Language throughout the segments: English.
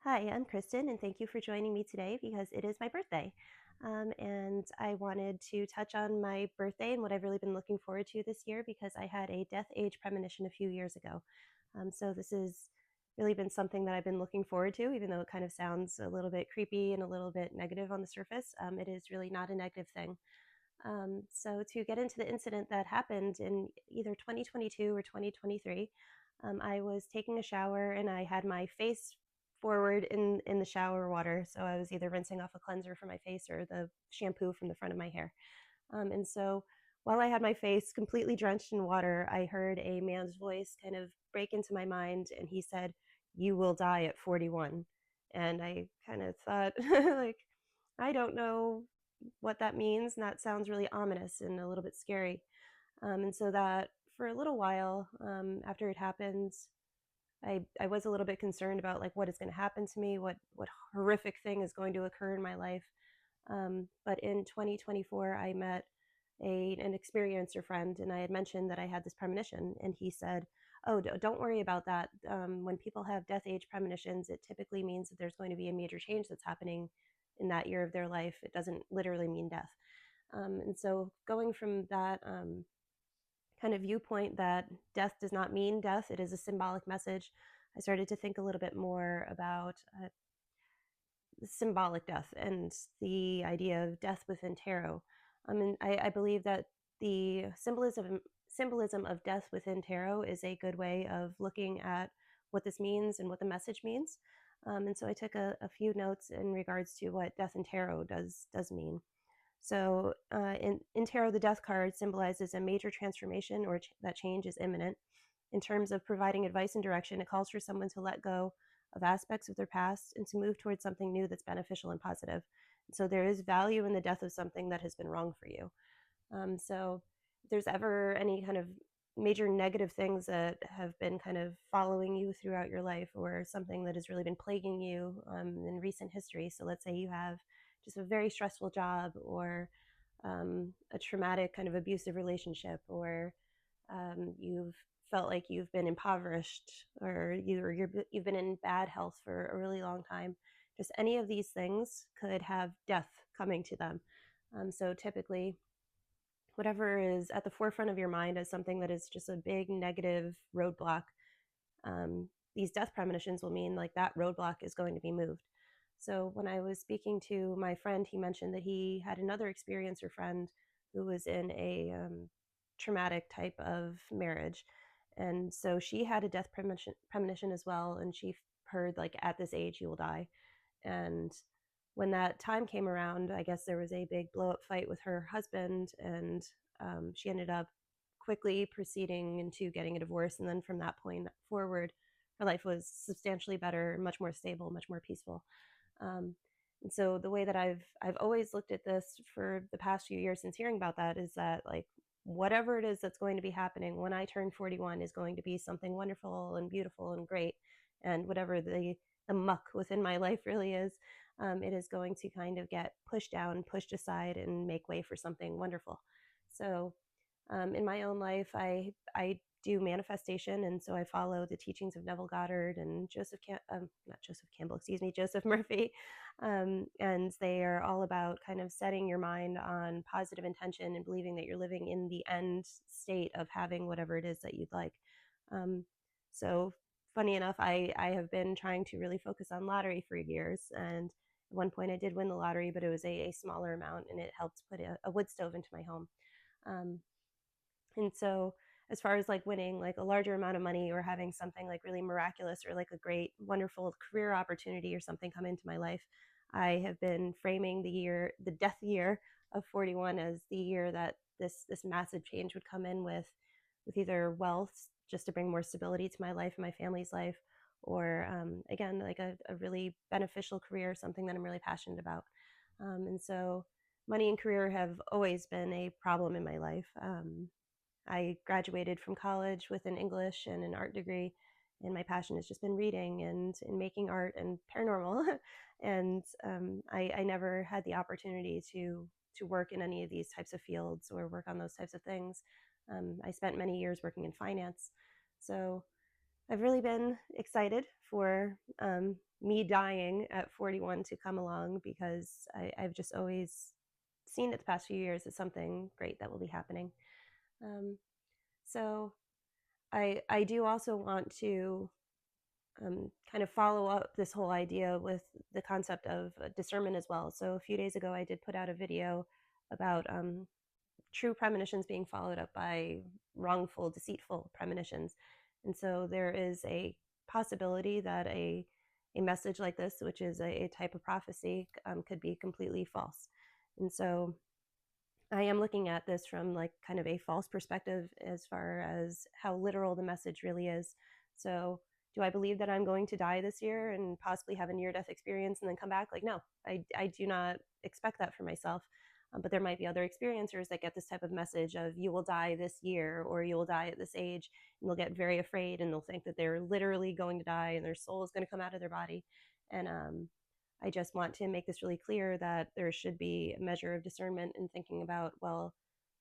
Hi, I'm Kristen, and thank you for joining me today because it is my birthday. And I wanted to touch on my birthday and what I've really been looking forward to this year because I had a death age premonition a few years ago. So this has really been something that I've been looking forward to, even though it kind of sounds a little bit creepy and a little bit negative on the surface. It is really not a negative thing. So to get into the incident that happened in either 2022 or 2023, I was taking a shower and I had my face forward in the shower water. So I was either rinsing off a cleanser for my face or the shampoo from the front of my hair. And so while I had my face completely drenched in water, I heard a man's voice kind of break into my mind, and he said, "You will die at 41." And I kind of thought, like, I don't know what that means. And that sounds really ominous and a little bit scary. And so that for a little while after it happened, I was a little bit concerned about like what is going to happen to me, what horrific thing is going to occur in my life. But in 2024, I met an experiencer friend, and I had mentioned that I had this premonition, and he said, "Oh, don't worry about that. When people have death age premonitions, it typically means that there's going to be a major change that's happening in that year of their life. It doesn't literally mean death." And so, going from that kind of viewpoint that death does not mean death, it is a symbolic message, I started to think a little bit more about symbolic death and the idea of death within tarot. And I believe that the symbolism of death within tarot is a good way of looking at what this means and what the message means. And so I took a few notes in regards to what death in tarot does mean. So in tarot, the death card symbolizes a major transformation or that change is imminent. In terms of providing advice and direction, it calls for someone to let go of aspects of their past and to move towards something new that's beneficial and positive. So there is value in the death of something that has been wrong for you. So if there's ever any kind of major negative things that have been kind of following you throughout your life or something that has really been plaguing you in recent history. So let's say you have just a very stressful job or a traumatic kind of abusive relationship or you've felt like you've been impoverished or you've been in bad health for a really long time. Just any of these things could have death coming to them. So typically, whatever is at the forefront of your mind as something that is just a big negative roadblock, these death premonitions will mean like that roadblock is going to be moved. So when I was speaking to my friend, he mentioned that he had another experiencer friend who was in a traumatic type of marriage. And so she had a death premonition as well. And she heard, like, at this age, you will die. And when that time came around, I guess there was a big blow up fight with her husband. And she ended up quickly proceeding into getting a divorce. And then from that point forward, her life was substantially better, much more stable, much more peaceful. Um, and so the way that I've always looked at this for the past few years since hearing about that is that like whatever it is that's going to be happening when I turn 41 is going to be something wonderful and beautiful and great. And whatever the muck within my life really is, it is going to kind of get pushed down, pushed aside, and make way for something wonderful. So in my own life, I do manifestation, and so I follow the teachings of Neville Goddard and not Joseph Campbell, excuse me, Joseph Murphy, and they are all about kind of setting your mind on positive intention and believing that you're living in the end state of having whatever it is that you'd like. Um, so funny enough, I have been trying to really focus on lottery for years, and at one point I did win the lottery, but it was a smaller amount, and it helped put a wood stove into my home. Um, and so as far as like winning like a larger amount of money or having something like really miraculous or like a great, wonderful career opportunity or something come into my life, I have been framing the death year of 41 as the year that this massive change would come in with either wealth just to bring more stability to my life and my family's life, or again, like a really beneficial career, something that I'm really passionate about. And so money and career have always been a problem in my life. I graduated from college with an English and an art degree, and my passion has just been reading and making art and paranormal. And I never had the opportunity to work in any of these types of fields or work on those types of things. I spent many years working in finance, so I've really been excited for me dying at 41 to come along, because I've just always seen it the past few years as something great that will be happening. Um, so I do also want to kind of follow up this whole idea with the concept of discernment as well. So a few days ago, I did put out a video about true premonitions being followed up by wrongful, deceitful premonitions. And so there is a possibility that a message like this, which is a type of prophecy, could be completely false. And so I am looking at this from like kind of a false perspective as far as how literal the message really is. So, do I believe that I'm going to die this year and possibly have a near death experience and then come back? Like, no, I do not expect that for myself. But there might be other experiencers that get this type of message of you will die this year or you will die at this age, and they'll get very afraid and they'll think that they're literally going to die and their soul is going to come out of their body. And I just want to make this really clear that there should be a measure of discernment in thinking about, well,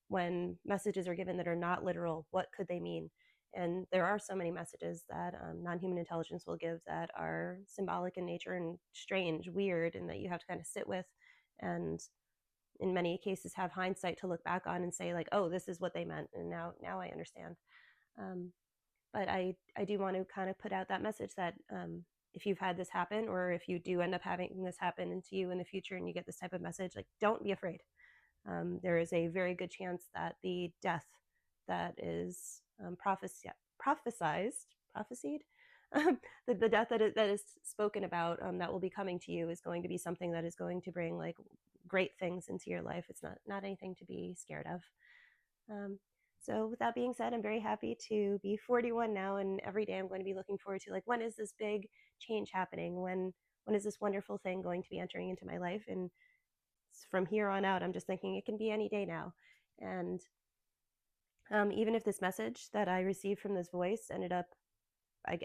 when messages are given that are not literal, what could they mean? And there are so many messages that non human intelligence will give that are symbolic in nature and strange, weird, and that you have to kind of sit with. And in many cases, have hindsight to look back on and say, like, oh, this is what they meant. And now I understand. Um, but I do want to kind of put out that message that if you've had this happen, or if you do end up having this happen to you in the future and you get this type of message, like, don't be afraid. There is a very good chance that the death that is prophesied, the death that is spoken about, that will be coming to you, is going to be something that is going to bring like great things into your life. It's not anything to be scared of. Um, so with that being said, I'm very happy to be 41 now, and every day I'm going to be looking forward to, like, when is this big change happening? When is this wonderful thing going to be entering into my life? And from here on out, I'm just thinking it can be any day now. And even if this message that I received from this voice ended up,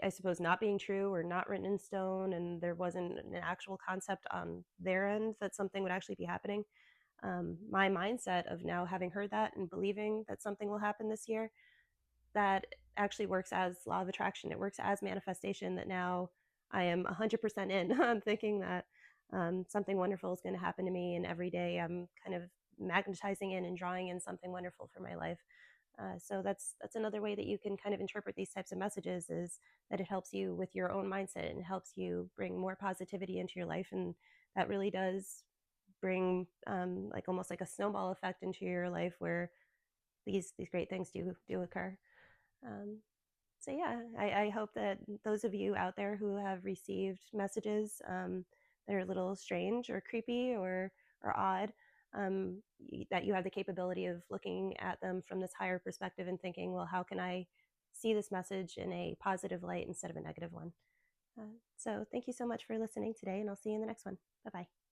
I suppose, not being true or not written in stone, and there wasn't an actual concept on their end that something would actually be happening, my mindset of now having heard that and believing that something will happen this year, that actually works as law of attraction. It works as manifestation, that now I am 100% in. I'm thinking that something wonderful is going to happen to me, and every day I'm kind of magnetizing in and drawing in something wonderful for my life. So that's another way that you can kind of interpret these types of messages, is that it helps you with your own mindset and helps you bring more positivity into your life, and that really does bring like almost like a snowball effect into your life, where these great things do occur. Um, so yeah, I hope that those of you out there who have received messages that are a little strange or creepy or odd, that you have the capability of looking at them from this higher perspective and thinking, well, how can I see this message in a positive light instead of a negative one? So thank you so much for listening today, and I'll see you in the next one. Bye bye.